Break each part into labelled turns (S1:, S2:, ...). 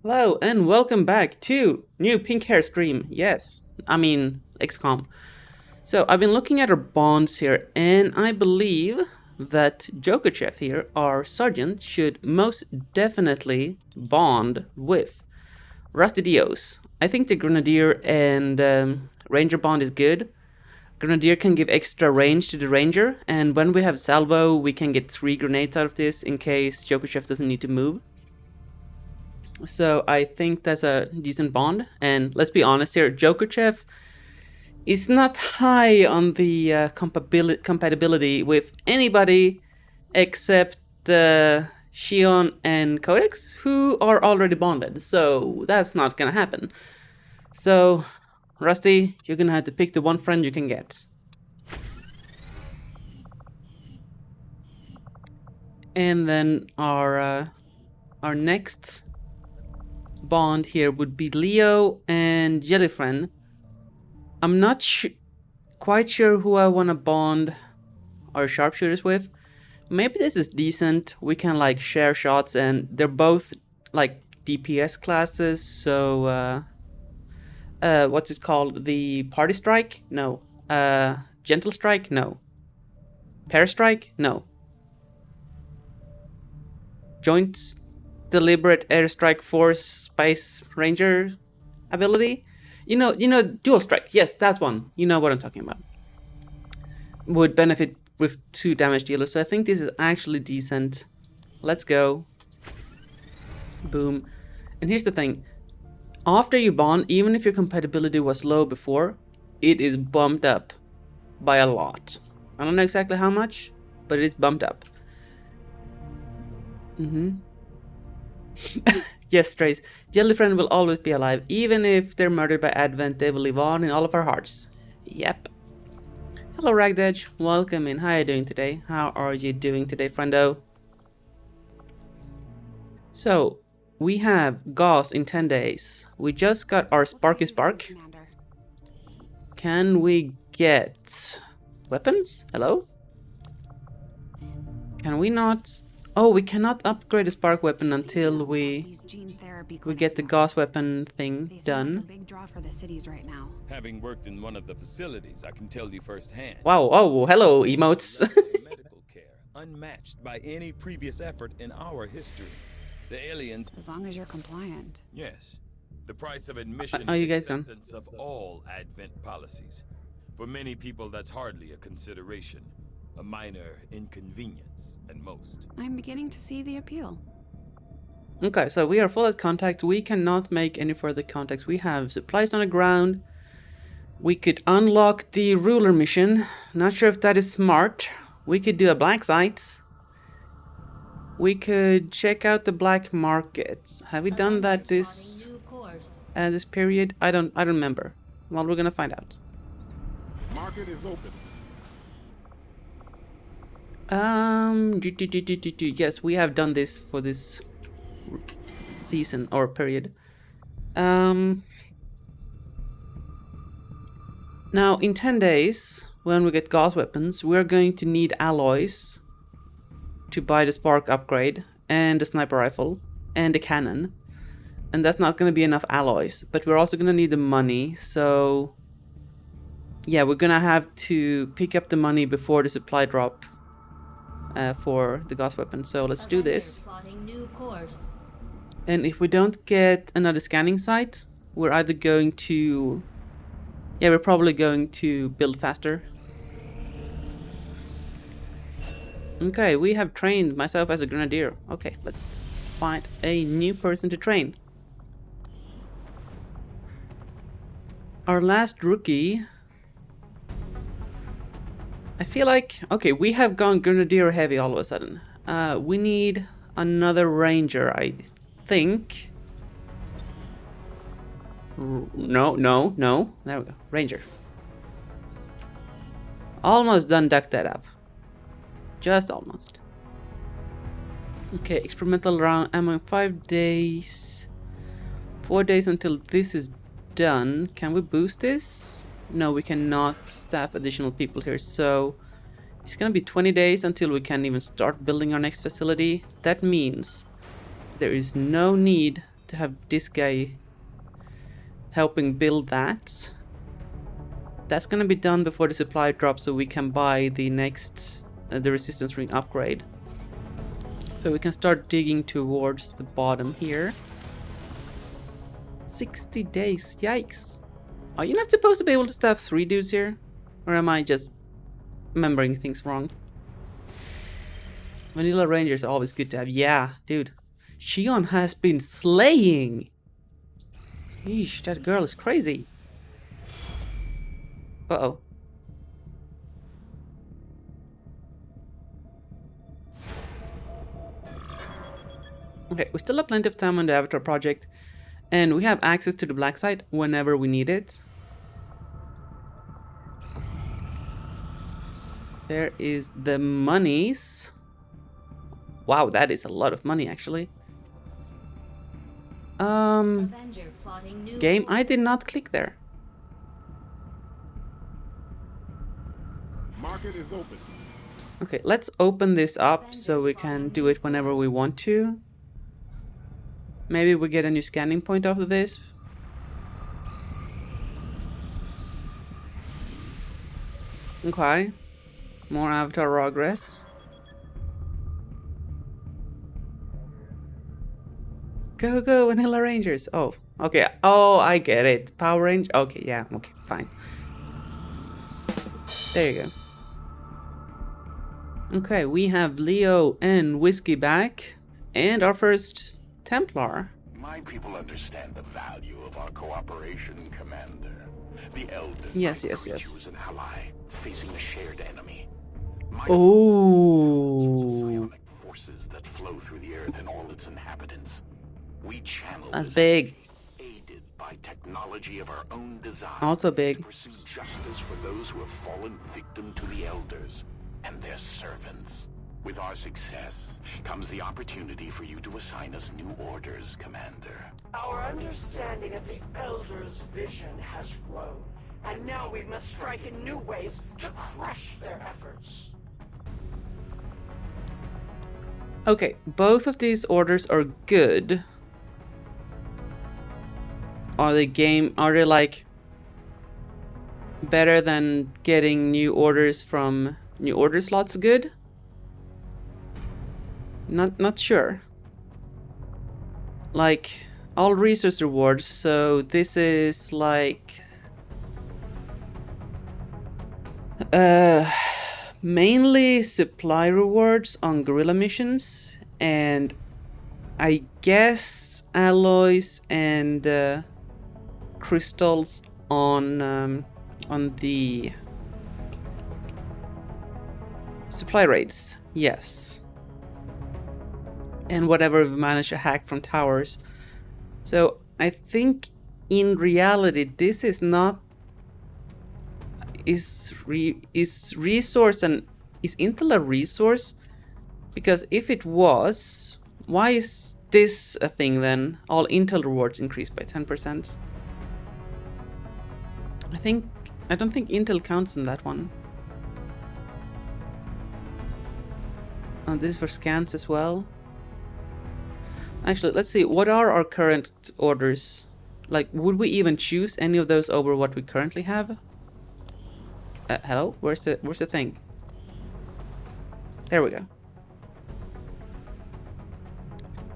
S1: Hello and welcome back to new pink hair stream. Yes, I mean XCOM. So I've been looking at our bonds here, and I believe that Jokerchef here, our sergeant, should most definitely bond with Rusty Dios. I think the Grenadier and Ranger bond is good. Grenadier can give extra range to the Ranger, and when we have salvo, we can get 3 grenades out of this in case Jokerchef doesn't need to move. So I think that's a decent bond. And let's be honest here, Jokerchef is not high on the compatibility with anybody except Shion and Codex, who are already bonded. So that's not gonna happen. So, Rusty, you're gonna have to pick the one friend you can get. And then our next bond here would be Leo and Jellyfriend. I'm not quite sure who I want to bond our sharpshooters with. Maybe this is decent. We can like share shots, and they're both like DPS classes. So what's it called? The party strike? No. Gentle strike? No. Pair strike? No. Joint deliberate airstrike force space ranger ability. You know, dual strike. Yes, that's one. You know what I'm talking about. Would benefit with 2 damage dealers. So I think this is actually decent. Let's go. Boom. And here's the thing. After you bond, even if your compatibility was low before, it is bumped up by a lot. I don't know exactly how much, but it's bumped up. Yes, Strays. Jellyfriend will always be alive. Even if they're murdered by Advent, they will live on in all of our hearts. Yep. Hello, Ragdedge. Welcome in. How are you doing today? How are you doing today, friendo? So, we have Gauss in 10 days. We just got our Sparky Spark. Can we get weapons? Hello? Can we not? Oh, we cannot upgrade a spark weapon until we get the Gauss weapon thing done.
S2: Big draw for the cities right now.
S3: Having worked in one of the facilities, I can tell you firsthand.
S1: Wow, oh, hello, emotes.
S3: Medical care, unmatched by any previous effort in our history. The aliens.
S2: As long as you're compliant.
S3: Yes. The price of admission
S1: Are you
S3: is
S1: guys done?
S3: acceptance of all Advent policies. For many people, that's hardly a consideration. A minor inconvenience, at most.
S2: I'm beginning to see the appeal.
S1: Okay, so we are full at contact. We cannot make any further contacts. We have supplies on the ground. We could unlock the ruler mission. Not sure if that is smart. We could do a black site. We could check out the black market. Have we done that this period? I don't remember. Well, we're gonna find out.
S4: Market is open.
S1: Yes, we have done this for this season or period. Now in 10 days, when we get Gauss weapons, we're going to need alloys to buy the spark upgrade and the sniper rifle and the cannon. And that's not going to be enough alloys, but we're also going to need the money. So yeah, we're going to have to pick up the money before the supply drop for the Gauss weapon. So let's do this. And if we don't get another scanning site, we're either going to... yeah, we're probably going to build faster. Okay, we have trained myself as a grenadier. Okay, let's find a new person to train. Our last rookie... I feel like... okay, we have gone grenadier heavy all of a sudden. We need another ranger, I think. No. There we go. Ranger. Almost done duck that up. Just almost. Okay, experimental round ammo in 5 days. 4 days until this is done. Can we boost this? No, we cannot staff additional people here, so it's gonna be 20 days until we can even start building our next facility. That means there is no need to have this guy helping build that. That's gonna be done before the supply drop, so we can buy the next the resistance ring upgrade. So we can start digging towards the bottom here. 60 days, yikes. Are you not supposed to be able to staff 3 dudes here? Or am I just remembering things wrong? Vanilla Rangers are always good to have. Yeah, dude. Shion has been slaying. Yeesh, that girl is crazy. Uh-oh. Okay, we still have plenty of time on the Avatar project, and we have access to the black site whenever we need it. There is the monies. Wow, that is a lot of money actually. Game, I did not click there.
S4: Market is open.
S1: Okay, let's open this up so we can do it whenever we want to. Maybe we get a new scanning point after this. Okay. More Avatar progress. Go, go, Vanilla Rangers. Oh, okay. Oh, I get it. Power Range. Okay, yeah. Okay, fine. There you go. Okay, we have Leo and Whiskey back. And our first Templar.
S5: My people understand the value of our cooperation, Commander. The Elders
S1: Yes.
S5: you as an ally facing a shared enemy. My
S1: Oh,
S5: psionic forces that flow through the earth and all its inhabitants. We channel
S1: that's
S5: this
S1: big.
S5: aided by technology of our own design.
S1: Also big.
S5: To pursue justice for those who have fallen victim to the Elders and their servants. With our success comes the opportunity for you to assign us new orders, Commander.
S6: Our understanding of the Elders' vision has grown, and now we must strike in new ways to crush their efforts.
S1: Okay, both of these orders are good. Are they like better than getting new orders from new order slots good? Not sure. Like all resource rewards, so this is like mainly supply rewards on guerrilla missions, and I guess alloys and crystals on the supply raids. Yes. And whatever we manage to hack from towers. So I think in reality this is not is resource and is Intel a resource? Because if it was, why is this a thing then? All Intel rewards increased by 10%. I don't think Intel counts in that one. Oh, this is for scans as well. Actually, let's see, what are our current orders? Like, would we even choose any of those over what we currently have? Hello? Where's the thing? There we go.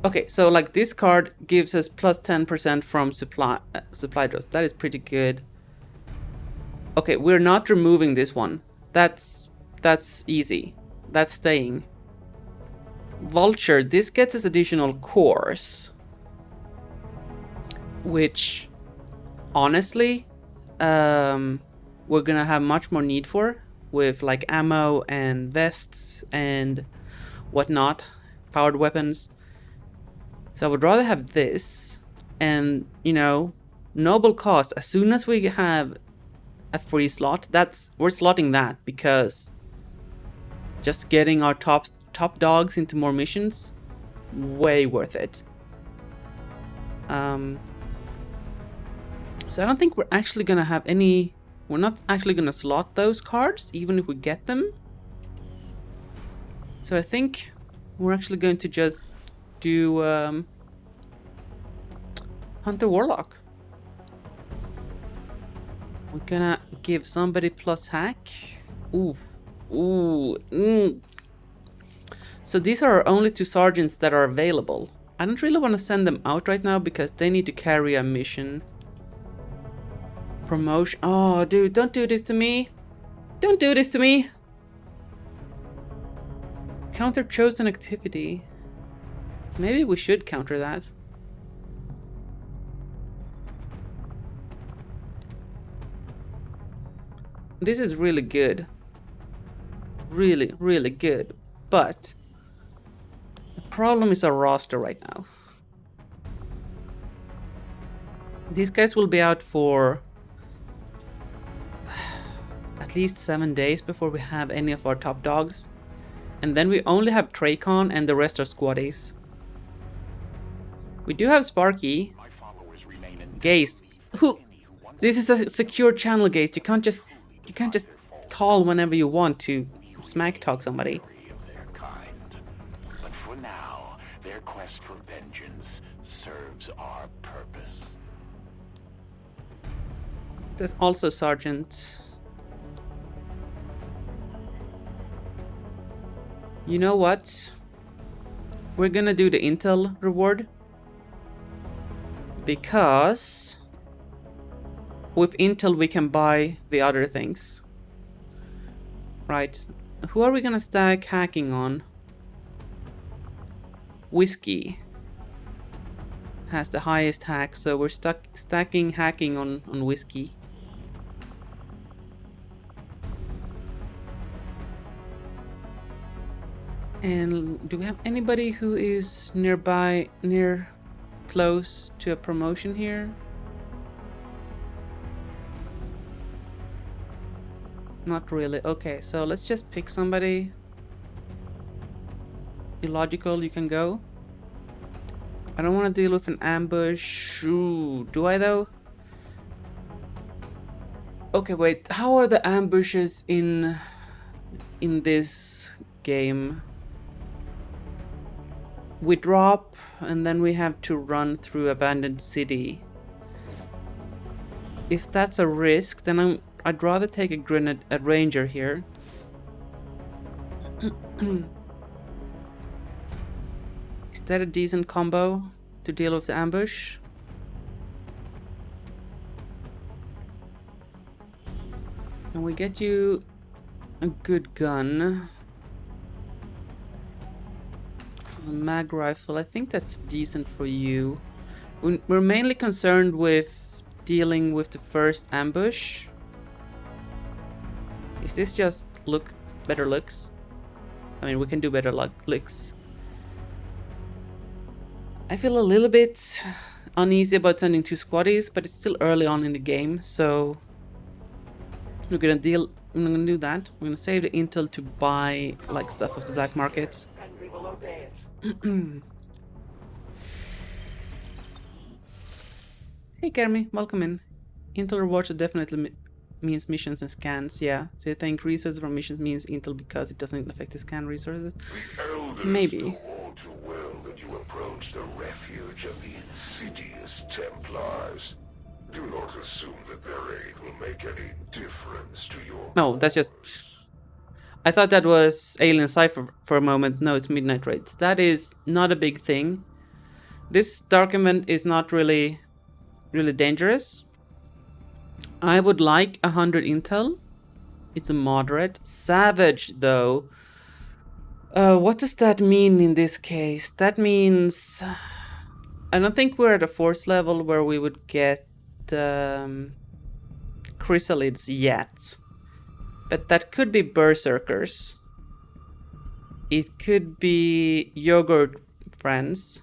S1: Okay, so like this card gives us plus 10% from supply drops. That is pretty good. Okay, we're not removing this one. That's easy. That's staying. Vulture, this gets us additional cores, which honestly we're gonna have much more need for with like ammo and vests and whatnot, powered weapons. So I would rather have this, and you know, noble cost. As soon as we have a free slot, we're slotting that, because just getting our top dogs into more missions, way worth it. So I don't think we're actually gonna have any. We're not actually gonna slot those cards, even if we get them. So I think we're actually going to just do Hunter Warlock. We're gonna give somebody plus hack. Ooh. Ooh. So these are our only 2 sergeants that are available. I don't really want to send them out right now because they need to carry a mission. Promotion. Oh, dude, don't do this to me. Don't do this to me. Counter chosen activity. Maybe we should counter that. This is really good. Really, really good. But the problem is our roster right now. These guys will be out for at least 7 days before we have any of our top dogs. And then we only have Traycon and the rest are squaddies. We do have Sparky. Geist. Who? This is a secure channel, Geist. You can't just call whenever you want to smack talk somebody.
S5: But for now, their quest for vengeance serves our purpose.
S1: There's also Sergeant. You know what? We're gonna do the intel reward. Because with intel we can buy the other things. Right. Who are we gonna stack hacking on? Whiskey has the highest hack, so we're stacking hacking on Whiskey. And do we have anybody who is close to a promotion here? Not really. Okay, so let's just pick somebody. Illogical, you can go. I don't want to deal with an ambush. Ooh, do I though? Okay, wait. How are the ambushes in this game? We drop and then we have to run through abandoned city. If that's a risk, then I'd rather take a ranger here. Is that a decent combo to deal with the ambush? Can we get you a good gun? A mag rifle, I think that's decent for you. We're mainly concerned with dealing with the first ambush. Is this just better looks? I mean, we can do better looks. I feel a little bit uneasy about sending 2 squaddies, but it's still early on in the game, so I'm gonna do that. I'm gonna save the intel to buy like stuff off the black market.
S6: And we will obey it.
S1: Hey Kermi, welcome in. Intel rewards are definitely means missions and scans, yeah. So you think resources from missions means intel because it doesn't affect the scan resources? Maybe.
S7: Know all too well that you approach the refuge of the insidious Templars. Do not assume that their aid will make any difference to your...
S1: No, that's just... I thought that was Alien Cypher for a moment. No, it's Midnight Raids. That is not a big thing. This dark event is not really dangerous. I would like 100 intel. It's a moderate. Savage, though. What does that mean in this case? That means... I don't think we're at a force level where we would get chrysalids yet. But that could be berserkers. It could be yogurt friends.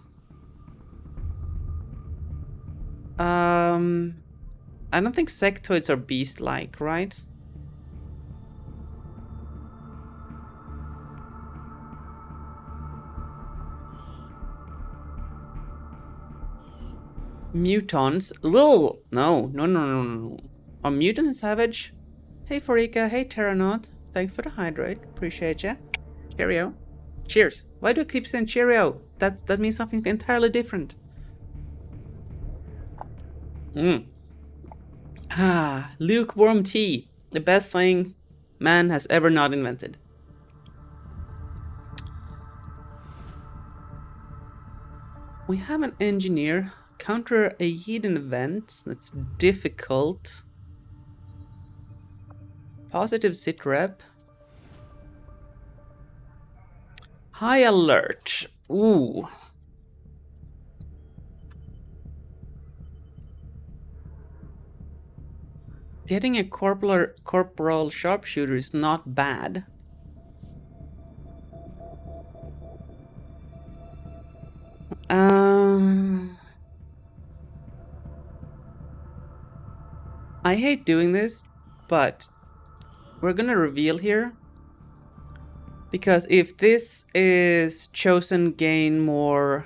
S1: I don't think sectoids are beast-like, right? Mutons? Ugh! No. Are mutants savage? Hey Farika, hey Terranaut. Thanks for the hydrate. Appreciate ya. Cheerio. Cheers. Why do I keep saying cheerio? That means something entirely different. Lukewarm tea. The best thing man has ever not invented. We have an engineer. Counter a hidden event. That's difficult. Positive sit rep. High alert. Ooh. Getting a corporal sharpshooter is not bad. I hate doing this, but we're gonna reveal here. Because if this is chosen gain more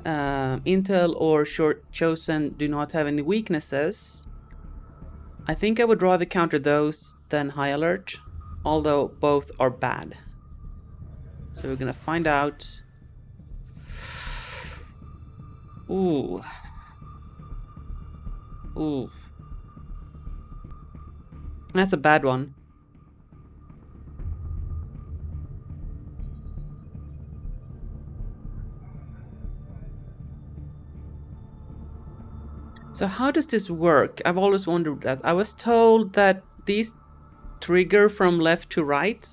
S1: intel or chosen do not have any weaknesses, I think I would rather counter those than high alert, although both are bad. So we're gonna find out. Ooh. Ooh. That's a bad one. So how does this work? I've always wondered that. I was told that these trigger from left to right.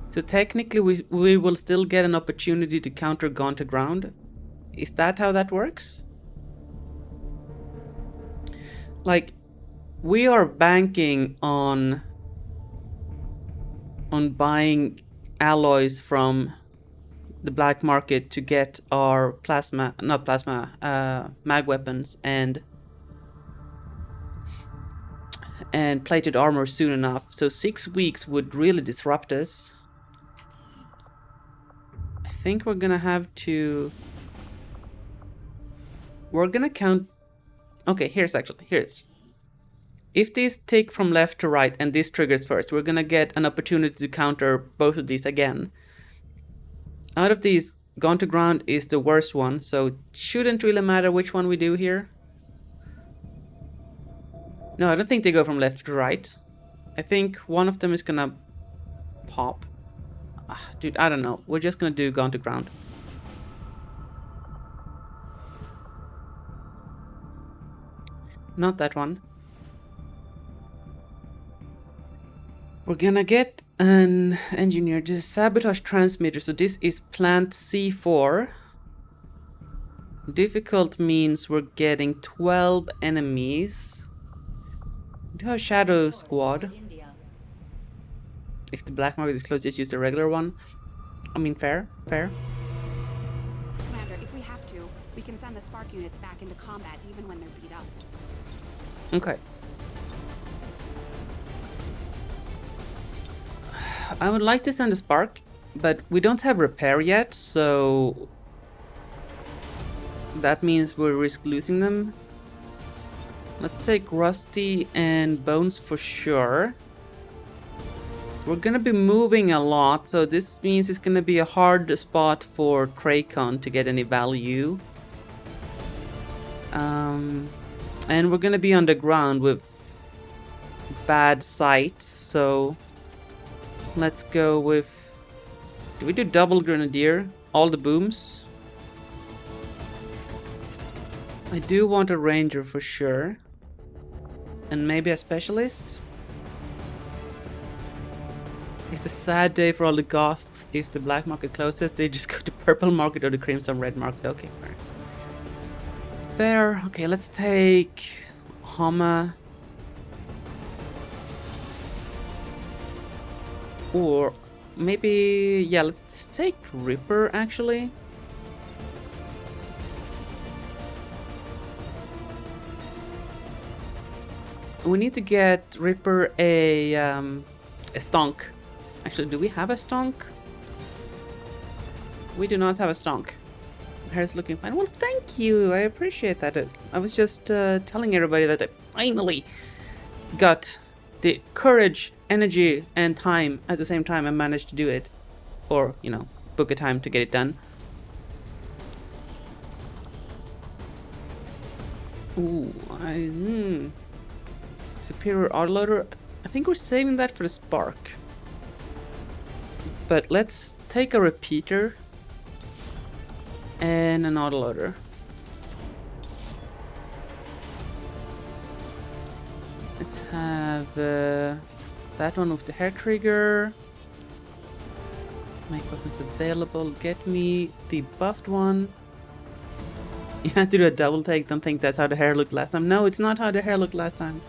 S1: So technically we will still get an opportunity to counter Gone to Ground. Is that how that works? Like, we are banking on buying alloys from the black market to get our mag weapons and plated armor soon enough. So 6 weeks would really disrupt us. I think we're gonna have to... We're gonna count... Okay, here's... If these take from left to right and this triggers first, we're gonna get an opportunity to counter both of these again. Out of these, Gone to Ground is the worst one, so it shouldn't really matter which one we do here. No, I don't think they go from left to right. I think one of them is gonna pop. Dude, I don't know. We're just gonna do Gone to Ground. Not that one. We're gonna get an engineer. This is sabotage transmitter, so this is plant C4. Difficult means we're getting 12 enemies. We do have Shadow Squad. If the black market is closed, just use the regular one. I mean, fair.
S2: Commander, if we have to, we can send the spark units back into combat even when they're beat up.
S1: Okay. I would like to send a spark, but we don't have repair yet, so that means we risk losing them. Let's take Rusty and Bones for sure. We're gonna be moving a lot, so this means it's gonna be a hard spot for Kraycon to get any value. And we're gonna be underground with bad sights, so let's go with... Do we do double Grenadier? All the booms? I do want a Ranger for sure. And maybe a Specialist? It's a sad day for all the goths. If the black market closes, they just go to purple market or the crimson red market. Okay, fair. Fair. Okay, let's take Hama. Or maybe, yeah, let's take Ripper actually. We need to get Ripper a stonk. Actually, do we have a stonk? We do not have a stonk. Hair's looking fine. Well, thank you. I appreciate that. I was just telling everybody that I finally got the courage, energy, and time at the same time. I managed to do it. Or, you know, book a time to get it done. Ooh, superior autoloader. I think we're saving that for the spark. But let's take a repeater and an autoloader. Let's have that one with the hair trigger. Make weapons available. Get me the buffed one. You had to do a double take. Don't think that's how the hair looked last time. No, it's not how the hair looked last time.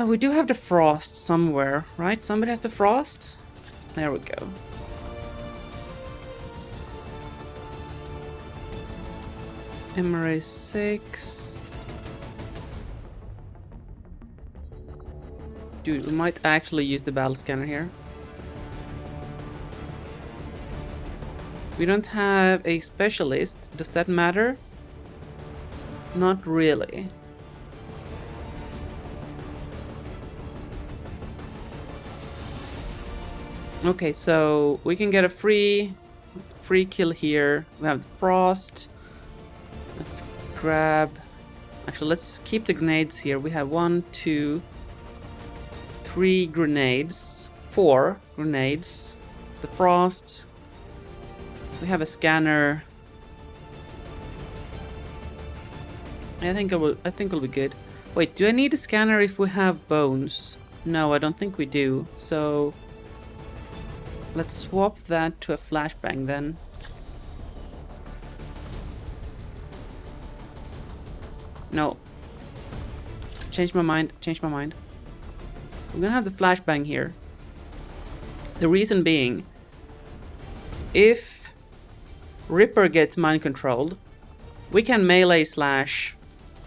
S1: We do have the frost somewhere, right? Somebody has the frost. There we go. MRA 6. Dude, we might actually use the battle scanner here. We don't have a specialist. Does that matter? Not really. Okay, so we can get a free kill here. We have the frost. Let's grab... Actually, let's keep the grenades here. We have 1, 2, 3 grenades. 4 grenades. The frost. We have a scanner. I think it'll be good. Wait, do I need a scanner if we have bones? No, I don't think we do. So let's swap that to a flashbang then. No. Change my mind. We're gonna have the flashbang here. The reason being, if Ripper gets mind controlled, we can melee slash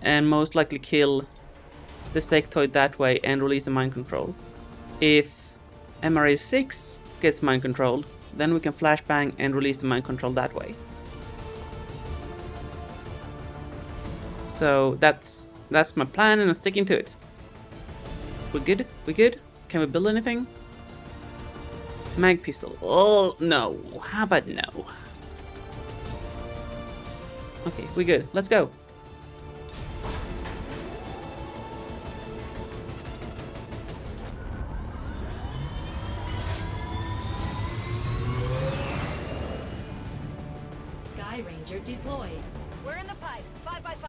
S1: and most likely kill the sectoid that way and release the mind control. If MRA 6 gets mind controlled, then we can flashbang and release the mind control that way. So that's my plan and I'm sticking to it. We're good? We good? Can we build anything? Mag pistol. Oh no. How about no? Okay, we good. Let's go.
S8: Sky Ranger deployed.
S9: We're in the pipe. 5x5.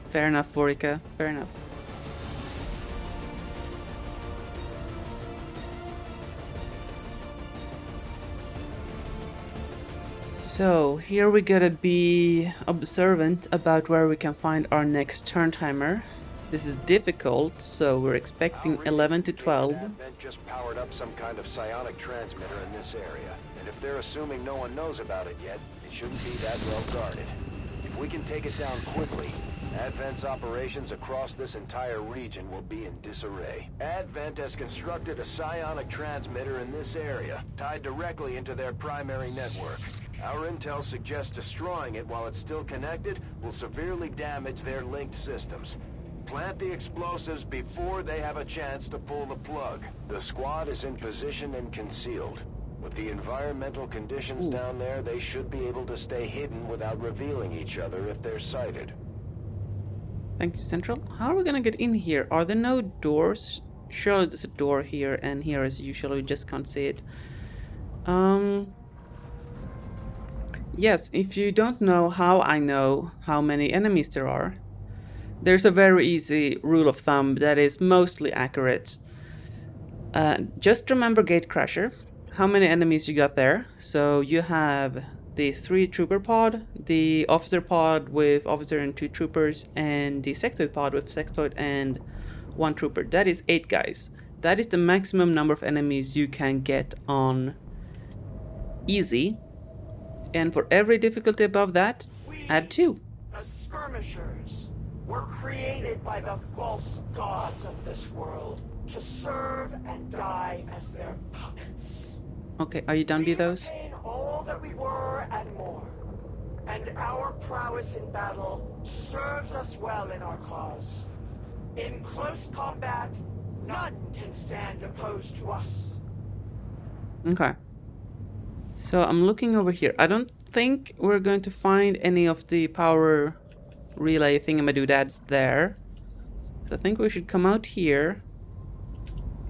S1: Fair enough, Vorika. Fair enough. So here we gotta be observant about where we can find our next turn timer. This is difficult, so we're expecting 11 to 12.
S10: Advent just powered up some kind of psionic transmitter in this area, and if they're assuming no one knows about it yet, it shouldn't be that well guarded. If we can take it down quickly, Advent's operations across this entire region will be in disarray. Advent has constructed a psionic transmitter in this area, tied directly into their primary network. Our intel suggests destroying it while it's still connected will severely damage their linked systems. Plant the explosives before they have a chance to pull the plug. The squad is in position and concealed. With the environmental conditions down there, they should be able to stay hidden without revealing each other if they're sighted.
S1: Thank you, Central. How are we gonna get in here? Are there no doors? Surely there's a door here and here as usual, we just can't see it. Yes, if you don't know how I know how many enemies there are, there's a very easy rule of thumb that is mostly accurate. Just remember Gatecrasher, how many enemies you got there. So you have the 3 trooper pod, the officer pod with officer and 2 troopers, and the sectoid pod with sectoid and 1 trooper. That is 8 guys. That is the maximum number of enemies you can get on easy. And for every difficulty above that, add 2.
S6: The skirmishers were created by the false gods of this world to serve and die as their puppets.
S1: Okay, are you done with those?
S6: We retain all that we were and more. And our prowess in battle serves us well in our cause. In close combat, none can stand opposed to us.
S1: Okay. So I'm looking over here. I don't think we're going to find any of the power relay thingamadoodads there. So I think we should come out here.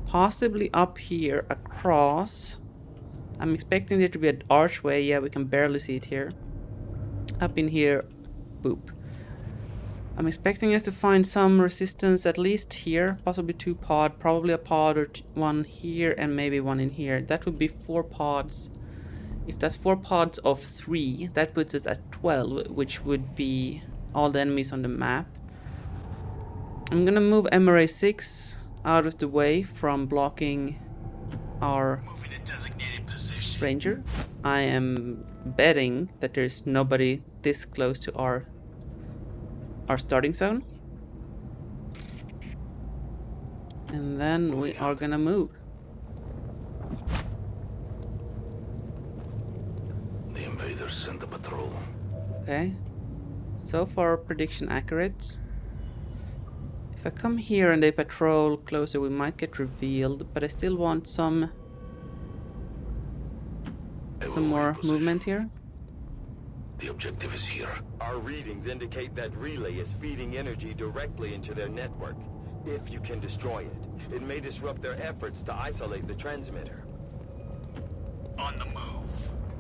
S1: Possibly up here, across. I'm expecting there to be an archway. Yeah, we can barely see it here. Up in here. Boop. I'm expecting us to find some resistance at least here. Possibly 2 pod. Probably a pod or one here and maybe one in here. That would be 4 pods. If that's 4 pods of 3, that puts us at 12, which would be all the enemies on the map. I'm gonna move MRA 6 out of the way from blocking our ranger. I am betting that there's nobody this close to our starting zone. And then we are gonna move.
S5: The invaders sent a patrol.
S1: Okay. So far, prediction accurate. If I come here and they patrol closer, we might get revealed, but I still want some more movement here.
S5: The objective is here.
S10: Our readings indicate that relay is feeding energy directly into their network. If you can destroy it, it may disrupt their efforts to isolate the transmitter.
S5: On the move.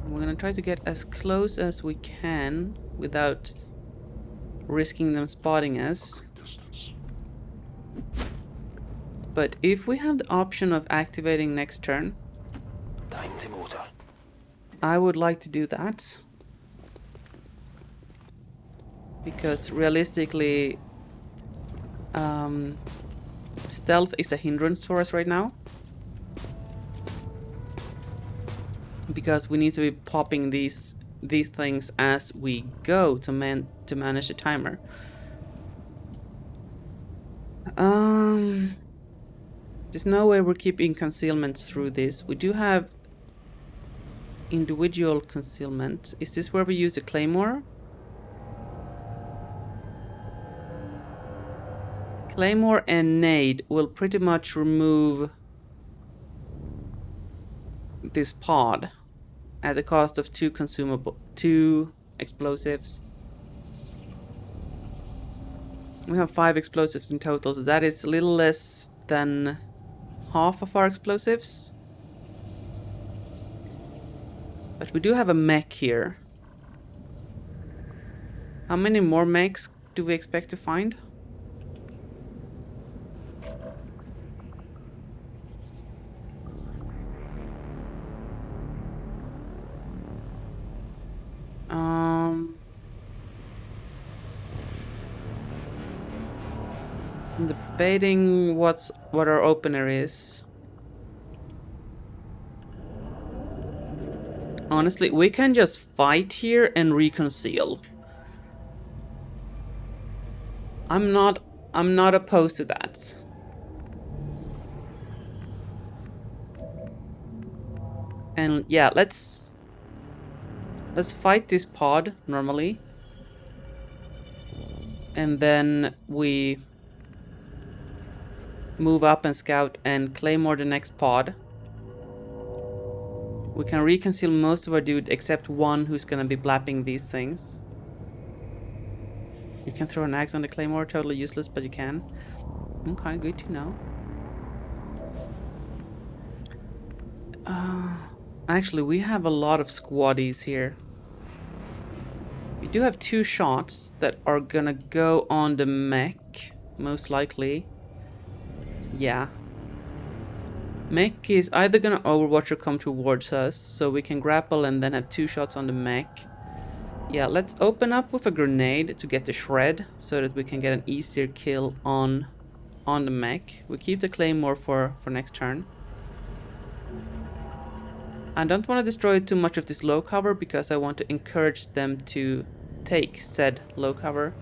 S1: We're gonna try to get as close as we can without risking them spotting us. But if we have the option of activating next turn,
S5: Time to motor.
S1: I would like to do that. Because realistically, stealth is a hindrance for us right now. Because we need to be popping these things as we go to manage the timer. There's no way we're keeping concealment through this. We do have individual concealment. Is this where we use the claymore? Claymore and nade will pretty much remove this pod at the cost of 2 explosives. We have 5 explosives in total, so that is a little less than half of our explosives. But we do have a mech here. How many more mechs do we expect to find? I'm debating what our opener is. Honestly, we can just fight here and reconceal. I'm not opposed to that. And yeah, let's fight this pod normally. And then we move up and scout and claymore the next pod. We can reconceal most of our dude except one who's gonna be blapping these things. You can throw an axe on the claymore, totally useless, but you can. Okay, good to know. Actually, we have a lot of squaddies here. We do have 2 shots that are gonna go on the mech, most likely. Yeah. Mech is either gonna overwatch or come towards us, so we can grapple and then have 2 shots on the mech. Yeah, let's open up with a grenade to get the shred, so that we can get an easier kill on the mech. We keep the claymore for next turn. I don't want to destroy too much of this low cover because I want to encourage them to take said low cover.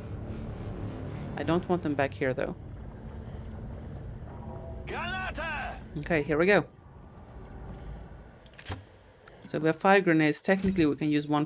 S1: I don't want them back here though. Okay, here we go. So we have 5 grenades. Technically we can use 1 per